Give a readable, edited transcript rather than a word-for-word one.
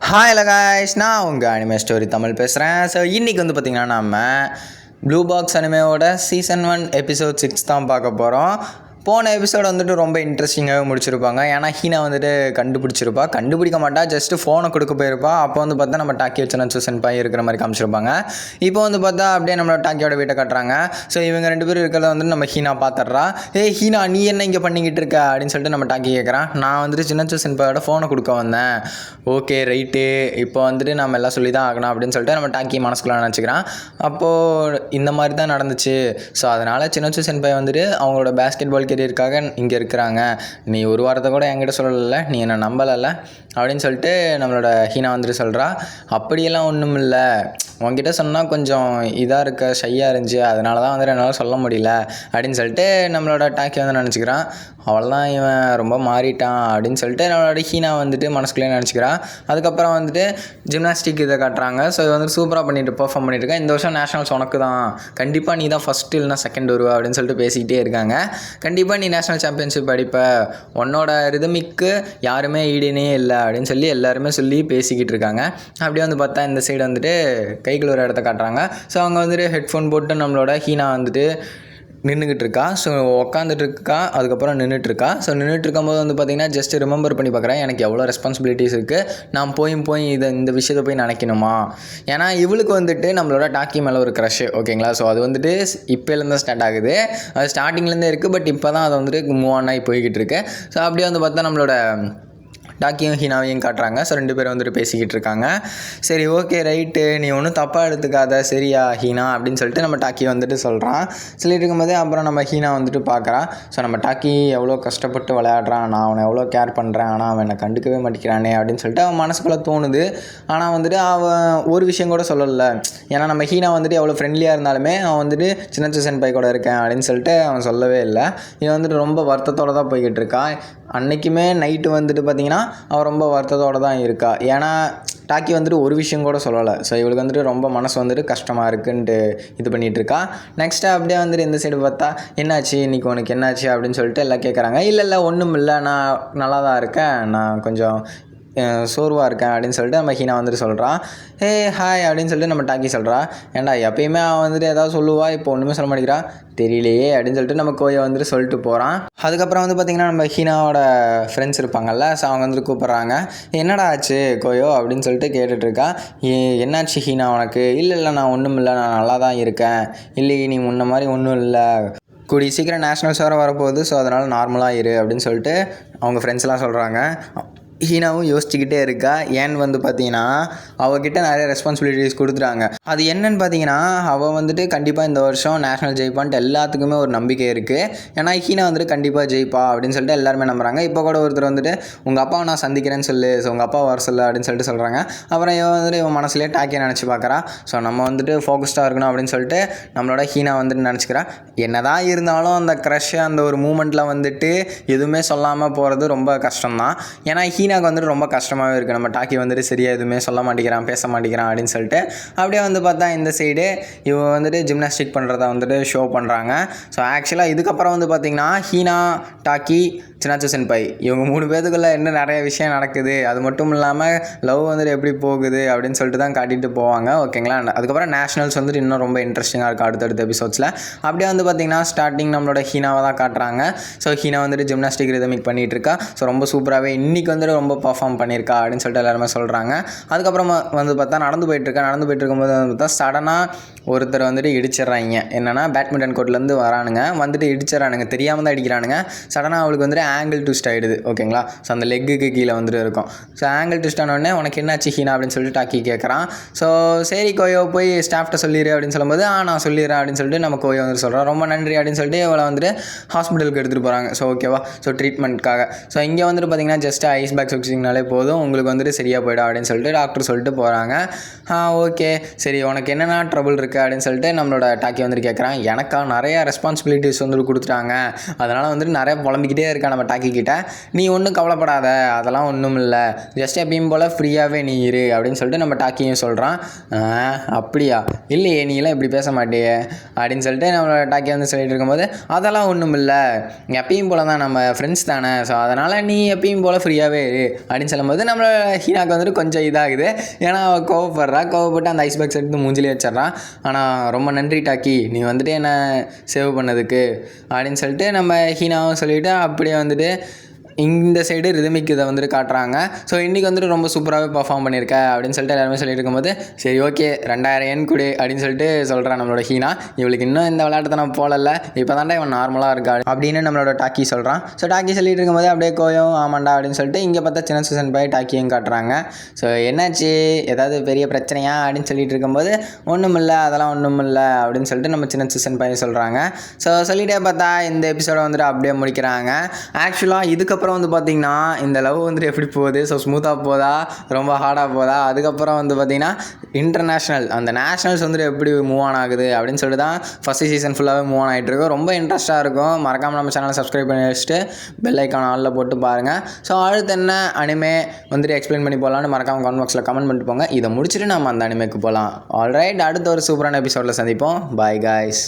Hi hello guys, நான் உங்கள் anime story Tamil பேசுகிறேன். ஸோ இன்றைக்கி வந்து பார்த்திங்கன்னா நம்ம ப்ளூ பாக்ஸ் அனிமேவோட சீசன் 1 எபிசோட் 6 தான் பார்க்க போகிறோம். போன எபிசோடு வந்துட்டு ரொம்ப இன்ட்ரெஸ்டிங்காகவே முடிச்சிருப்பாங்க. ஏன்னா ஹீனா வந்துட்டு கண்டுபிடிக்க மாட்டா, ஜஸ்ட்டு ஃபோனை கொடுக்க போயிருப்பா. அப்போ வந்து பார்த்தா நம்ம டாக்கி வச்சு சென்பாய் இருக்கிற மாதிரி காமிச்சிருப்பாங்க. இப்போ வந்து பார்த்தா அப்படியே நம்மளோட டாக்கியோட வீட்டை காட்டுறாங்க. ஸோ இவங்க ரெண்டு பேரும் இருக்கிறத வந்துட்டு நம்ம ஹீனா பார்த்துட்றா. ஹீனா, நீ என்ன இங்கே பண்ணிக்கிட்டு இருக்க அப்படின்னு சொல்லிட்டு நம்ம டாக்கி கேட்குறான். நான் வந்துட்டு சின்னச்சு சென்பாயோட ஃபோனை கொடுக்க வந்தேன். ஓகே ரைட்டு, இப்போ வந்துட்டு நம்ம எல்லாம் சொல்லி தான் ஆகணும் அப்படின்னு சொல்லிட்டு நம்ம டாக்கி மனசுக்குள்ள நினச்சிக்கிறான். அப்போது இந்த மாதிரி தான் நடந்துச்சு. ஸோ அதனால் சின்னச்சு சென்பாய் வந்துட்டு அவங்களோட பேஸ்கெட் பால் கெரியருக்காக இங்கே இருக்கிறாங்க. நீ ஒரு வாரத்தை கூட என்கிட்ட சொல்லலை, நீ என்னை நம்பலை அப்படின்னு சொல்லிட்டு நம்மளோட ஹீனா வந்துட்டு சொல்கிறா. அப்படியெல்லாம் ஒன்றும் இல்லை, உங்ககிட்ட சொன்னால் கொஞ்சம் இதாக இருக்க ஷையாக இருந்துச்சு, அதனால தான் வந்துட்டு என்னால் சொல்ல முடியல அப்படின்னு சொல்லிட்டு நம்மளோட டாக்கி வந்து நினச்சிக்கிறான். அவ்வளோதான், இவன் ரொம்ப மாறிட்டான் அப்படின்னு சொல்லிட்டு நம்மளோட ஹீனா வந்துட்டு மனசுக்குள்ளே நினச்சிக்கிறான். அதுக்கப்புறம் வந்துட்டு ஜிம்னாஸ்டிக் இதை காட்டுறாங்க. ஸோ இது வந்துட்டு சூப்பராக பெர்ஃபார்ம் பண்ணிட்டு இருக்கேன். இந்த வருஷம் நேஷனல்ஸ் உனக்கு தான், கண்டிப்பாக நீ தான் ஃபஸ்ட்டு இல்லைனா செகண்ட் வருவா அப்படின்னு சொல்லிட்டு பேசிக்கிட்டே இருக்காங்க. கண்டிப்பாக நீ நேஷனல் சாம்பியன்ஷிப் அடிப்ப, உன்னோட ரிதமிக்கு யாருமே ஈடுனே இல்லை அப்படின்னு சொல்லி எல்லாருமே சொல்லி பேசிக்கிட்டு இருக்காங்க. அப்படியே வந்து பார்த்தா இந்த சைடு வந்துட்டு கைக்குள்ள ஒரு இடத்த காட்டுறாங்க. ஸோ அவங்க வந்துட்டு ஹெட்ஃபோன் போட்டு நம்மளோட ஹீனா வந்துட்டு நின்றுக்கிட்டு இருக்கா. ஸோ உட்காந்துட்டு இருக்கா, அதுக்கப்புறம் நின்றுட்டுருக்கா. ஸோ நின்றுட்டு இருக்கும்போது வந்து பார்த்திங்கன்னா ஜஸ்ட் ரிமெம்பர் பண்ணி பார்க்குறேன், எனக்கு எவ்வளோ ரெஸ்பான்சிபிலிட்டிஸ் இருக்குது, நான் போய் இந்த விஷயத்தை போய் நினைக்கணுமா. ஏன்னா இவளுக்கு வந்துட்டு நம்மளோட டாக்கி மேலே ஒரு க்ரஷ், ஓகேங்களா. ஸோ அது வந்துட்டு இப்போலேருந்து ஸ்டார்ட் ஆகுது, அது ஸ்டார்டிங்லேருந்தே இருக்குது. பட் இப்போ தான் அதை வந்துட்டு மூவ் ஆன் ஆகி போய்கிட்டு இருக்கு. ஸோ அப்படியே வந்து பார்த்தா நம்மளோட டாக்கியும் ஹீனாவையும் காட்டுறாங்க. ஸோ ரெண்டு பேரும் வந்துட்டு பேசிக்கிட்டு இருக்காங்க. சரி ஓகே ரைட்டு, நீ ஒன்றும் தப்பாக எடுத்துக்காத சரியா ஹீனா அப்படின்னு சொல்லிட்டு நம்ம டாக்கி வந்துட்டு சொல்கிறான். சொல்லிட்டு இருக்கும்போதே அப்புறம் நம்ம ஹீனா வந்துட்டு பார்க்குறான். ஸோ நம்ம டாக்கி எவ்வளோ கஷ்டப்பட்டு விளையாடுறான், நான் அவனை எவ்வளோ கேர் பண்ணுறேன், ஆனால் அவன் என்னை கண்டுக்கவே மாட்டேங்கிறானே அப்படின்னு சொல்லிட்டு அவன் மனசுக்குள்ளே தோணுது. ஆனால் வந்துட்டு அவன் ஒரு விஷயம் கூட சொல்லலை. ஏன்னா நம்ம ஹீனா வந்துட்டு எவ்வளோ ஃப்ரெண்ட்லியாக இருந்தாலுமே அவன் வந்துட்டு சின்ன சென்பாய் கூட இருக்கேன் அப்படின்னு சொல்லிட்டு அவன் சொல்லவே இல்லை. இவன் வந்துட்டு ரொம்ப வருத்தத்தோடு தான் போய்கிட்டு இருக்கான். அன்றைக்குமே நைட்டு வந்துட்டு பார்த்திங்கன்னா அவள் ரொம்ப வருத்தத்தோடு தான் இருக்கா. ஏன்னா டாக்கி வந்துட்டு ஒரு விஷயம் கூட சொல்லலை. ஸோ இவளுக்கு வந்துட்டு ரொம்ப மனசு வந்துட்டு கஷ்டமாக இருக்குன்ட்டு இது பண்ணிகிட்ருக்கா. நெக்ஸ்ட்டு அப்படியே வந்துட்டு இந்த சைடு பார்த்தா என்னாச்சு இன்றைக்கி உனக்கு என்னாச்சு அப்படின்னு சொல்லிட்டு எல்லாம் கேட்குறாங்க. இல்லை ஒன்றும் இல்லை, நான் நல்லா தான் இருக்கேன், நான் கொஞ்சம் சோர்வாக இருக்கேன் அப்படின்னு சொல்லிட்டு நம்ம ஹீனா வந்துட்டு சொல்கிறான். ஹாய் அப்படின்னு சொல்லிட்டு நம்ம டாக்கி சொல்கிறா. ஏன்டா எப்பயுமே அவன் வந்துட்டு ஏதாவது சொல்லுவா, இப்போ ஒன்றுமே சொல்ல மாட்டேங்கிறா, தெரியலையே அப்படின்னு சொல்லிட்டு நம்ம கோயை வந்துட்டு சொல்லிட்டு போகிறான். அதுக்கப்புறம் வந்து பார்த்திங்கன்னா நம்ம ஹீனாவோட ஃப்ரெண்ட்ஸ் இருப்பாங்கல்ல, ஸோ அவங்க வந்துட்டு கூப்பிட்றாங்க. என்னடா ஆச்சு கோயோ அப்படின்னு சொல்லிட்டு கேட்டுட்ருக்கா. என்னாச்சு ஹீனா உனக்கு? இல்லை நான் ஒன்றும் இல்லை, நான் நல்லா தான் இருக்கேன். இல்லையே நீ முன்ன மாதிரி ஒன்றும் இல்லை, கூடிய சீக்கிரம் நேஷ்னல்ஸ் வேறு வரப்போகுது, ஸோ அதனால் நார்மலாக இரு அப்படின்னு சொல்லிட்டு அவங்க ஃப்ரெண்ட்ஸ்லாம் சொல்கிறாங்க. ஹீனாவும் யோசிச்சுக்கிட்டே இருக்கா. ஏன்னு வந்து பார்த்தீங்கன்னா அவகிட்ட நிறைய ரெஸ்பான்சிபிலிட்டிஸ் கொடுத்துட்டாங்க. அது என்னன்னு பார்த்தீங்கன்னா அவள் வந்துட்டு கண்டிப்பாக இந்த வருஷம் நேஷனல் ஜெயிப்பான்ட்டு எல்லாத்துக்குமே ஒரு நம்பிக்கை இருக்குது. ஏன்னா ஹீனா வந்துட்டு கண்டிப்பாக ஜெயிப்பா அப்படின்னு சொல்லிட்டு எல்லாருமே நம்புறாங்க. இப்போ கூட ஒருத்தர் வந்துட்டு உங்கள் அப்பாவை நான் சந்திக்கிறேன்னு சொல்லு, ஸோ உங்கள் அப்பா வர சொல்லு அப்படின்னு சொல்லிட்டு சொல்கிறாங்க. அப்புறம் இவன் வந்துட்டு இவன் மனசுலேயே டாக்கியை நினச்சி பார்க்குறா. ஸோ நம்ம வந்துட்டு ஃபோக்கஸ்டாக இருக்கணும் அப்படின்னு சொல்லிட்டு நம்மளோட ஹீனா வந்துட்டு நினச்சிக்கிறா. என்னதான் இருந்தாலும் அந்த க்ரஷ் அந்த ஒரு மூமெண்ட்டில் வந்துட்டு எதுவுமே சொல்லாமல் போகிறது ரொம்ப கஷ்டம்தான். ஏன்னா ஹீனாக்கு வந்துட்டு ரொம்ப கஷ்டமாகவே இருக்குது. நம்ம டாக்கி வந்துட்டு சரியாக எதுவுமே சொல்ல மாட்டேங்கிறான், பேச மாட்டேங்கிறான் அப்படின்னு சொல்லிட்டு. அப்படியே வந்து பார்த்தா இந்த சைடு இவன் வந்துட்டு ஜிம்னாஸ்டிக் பண்ணுறத வந்துட்டு ஷோ பண்ணுறாங்க. ஸோ ஆக்சுவலாக இதுக்கப்புறம் வந்து பார்த்திங்கன்னா ஹீனா, டாக்கி, சின்னாச்சு சென்பாய் இவங்க 3 பேத்துக்குள்ளே இன்னும் நிறைய விஷயம் நடக்குது. அது மட்டும் இல்லாமல் லவ் வந்துட்டு எப்படி போகுது அப்படின்னு சொல்லிட்டு தான் காட்டிகிட்டு போவாங்க, ஓகேங்களா. அதுக்கப்புறம் நேஷனல்ஸ் வந்துட்டு இன்னும் ரொம்ப இன்ட்ரெஸ்டிங்காக இருக்கும் அடுத்தடுத்த எபிசோட்ஸில். அப்படியே வந்து பார்த்திங்கன்னா ஸ்டார்டிங் நம்மளோட ஹீனாவை தான் காட்டுறாங்க. ஸோ ஹீனா வந்துட்டு ஜிம்னாஸ்டிக் ரிதமிக் பண்ணிகிட்டு இருக்கா. ஸோ ரொம்ப சூப்பராகவே இன்றைக்கி வந்துட்டு ரொம்ப பர்ஃபார்ம் பண்ணியிருக்கா அப்படின்னு சொல்லிட்டு எல்லாருமே சொல்கிறாங்க. அதுக்கப்புறமா வந்து பார்த்தா நடந்து போயிட்டுருக்கும்போது வந்து பார்த்தா சடனாக ஒருத்தர் வந்துட்டு இடிச்சிட்றாங்க. என்னென்னா பேட்மிண்டன் கோர்ட்லேருந்து வரானுங்க, வந்துட்டு இடிச்சிடறானுங்க, தெரியாமல் தான் அடிக்கிறானுங்க. சடனாக அவளுக்கு வந்துட்டு ஆங்கிள் ட்விஸ்ட் ஆகிடுது, ஓகேங்களா. ஸோ அந்த லெக்குக்கு கீழே வந்துட்டு இருக்கும். ஸோ ஆங்கிள் ட்விஸ்ட் ஆனோடனே உனக்கு என்னாச்சு ஹீனா அப்படின்னு சொல்லிட்டு டாக்கி கேட்குறான். ஸோ சரி கோயோ போய் ஸ்டாஃப்ட்ட சொல்லிடு அப்படின்னு சொல்லும்போது நான் சொல்லிடுறேன் அப்படின்னு சொல்லிட்டு நம்ம கோயோ வந்துட்டு சொல்கிறோம். ரொம்ப நன்றி அப்படின்னு சொல்லிட்டு அவளை வந்துட்டு ஹாஸ்பிட்டலுக்கு எடுத்துகிட்டு போகிறாங்க. ஸோ ஓகேவா, ஸோ ட்ரீட்மெண்ட்காக. ஸோ இங்கே வந்துட்டு பார்த்திங்கன்னா ஜஸ்ட் ஐஸ் பேக்ஸ் வச்சிங்கனாலே போதும், உங்களுக்கு வந்துட்டு சரியாக போய்டும் அப்படின்னு சொல்லிட்டு டாக்டர் சொல்லிட்டு போகிறாங்க. ஓகே சரி உனக்கு என்னென்ன ட்ரபிள் இருக்குது அப்படின்னு சொல்லிட்டு நம்மளோட டாக்கி வந்துட்டு கேட்குறான். எனக்கா நிறையா ரெஸ்பான்சிபிலிட்டிஸ் வந்துட்டு கொடுத்துட்டாங்க, அதனால் வந்துட்டு நிறையா புலம்பிக்கிட்டே இருக்கா நம்ம டாக்கி கிட்ட, நீ ஒன்றும் கவலைப்படாத, அதெல்லாம் ஒன்றும் இல்லை, ஜஸ்ட் எப்பயும் போல் ஃப்ரீயாகவே நீ இரு அப்படின்னு சொல்லிட்டு நம்ம டாக்கியும் சொல்கிறான். அப்படியா, இல்லையே நீலாம் இப்படி பேச மாட்டியே அப்படின்னு சொல்லிட்டு நம்மளோட டாக்கி வந்து சொல்லிட்டு இருக்கும்போது, அதெல்லாம் ஒன்றும் இல்லை, எப்பயும் போல் தான், நம்ம ஃப்ரெண்ட்ஸ் தானே, ஸோ அதனால் நீ எப்பயும் போல் ஃப்ரீயாகவே இரு அப்படின்னு சொல்லும்போது நம்மளோட ஹீனாக்கு வந்துட்டு கொஞ்சம் இதாகுது. ஏன்னா அவள் கோவப்பட்டு அந்த ஐஸ் பாக்ஸ் எடுத்து மூஞ்சிலே வச்சிட்றான். ஆனால் ரொம்ப நன்றி டாக்கி, நீ வந்துட்டு என்னை சேவ் பண்ணதுக்கு அப்படின்னு சொல்லிட்டு நம்ம ஹீனாவும் சொல்லிவிட்டு அப்படியே வந்துட்டு இந்த சைடு ரிதமிக் இதை வந்துட்டு காட்டுறாங்க. ஸோ இன்றைக்கி வந்துட்டு ரொம்ப சூப்பராகவே பர்ஃபார்ம் பண்ணியிருக்க அப்படின்னு சொல்லிட்டு எல்லாருமே சொல்லிட்டு இருக்கும்போது, சரி ஓகே 2000 yen கொடு அப்படின்னு சொல்லிட்டு சொல்கிறான் நம்மளோட ஹீனா. இவளுக்கு இன்னும் இந்த விளையாட்டத்தை நான் போகல, இப்போ தாண்டா இவன் நார்மலாக இருக்கா அப்படின்னு நம்மளோட டாக்கி சொல்கிறான். ஸோ டாக்கி சொல்லிட்டு இருக்கும்போது அப்படியே கோயம் ஆமாண்டா அப்படின்னு சொல்லிட்டு இங்கே பார்த்தா சின்ன சீசன் போய் டாக்கியும் காட்டுறாங்க. ஸோ என்னாச்சு, ஏதாவது பெரிய பிரச்சனையா அப்படின்னு சொல்லிட்டு இருக்கும்போது, ஒன்றும் இல்லை, அதெல்லாம் ஒன்றும் இல்லை அப்படின்னு சொல்லிட்டு நம்ம சின்ன சீசன் போய் சொல்கிறாங்க. ஸோ சொல்லிட்டே பார்த்தா இந்த எபிசோடை வந்துட்டு அப்படியே முடிக்கிறாங்க. ஆக்சுவலாக இதுக்கப்புறம் வந்து பார்த்திங்கன்னா இந்த லவ் வந்துட்டு எப்படி போகுது, ஸோ ஸ்மூத்தாக போதா, ரொம்ப ஹார்டாக போதா, அதுக்கப்புறம் வந்து பார்த்திங்கன்னா இன்டர்நேஷ்னல் அந்த நேஷ்னல்ஸ் வந்துட்டு எப்படி மூவ் ஆன் ஆகுது அப்படின்னு சொல்லிட்டு தான் ஃபஸ்ட்டு சீசன் ஃபுல்லாகவே மூவ் ஆன் ஆகிட்டு இருக்கும். ரொம்ப இன்ட்ரெஸ்ட்டாக இருக்கும். மறக்காமல் நம்ம சேனலை சப்ஸ்கிரைப் பண்ணி வச்சுட்டு பெல் ஐக்கான் ஆலில் போட்டு பாருங்கள். ஸோ அடுத்து என்ன அனிமே வந்துட்டு எக்ஸ்பிளைன் பண்ணி போகலான்னு மறக்காமல் கமெண்ட் பாக்ஸில் கமெண்ட் பண்ணிட்டு போங்க. இதை முடிச்சுட்டு நம்ம அந்த அனிமேக்கு போகலாம். ஆல்ரைட், அடுத்த ஒரு சூப்பரான எபிசோடில் சந்திப்போம். Bye guys.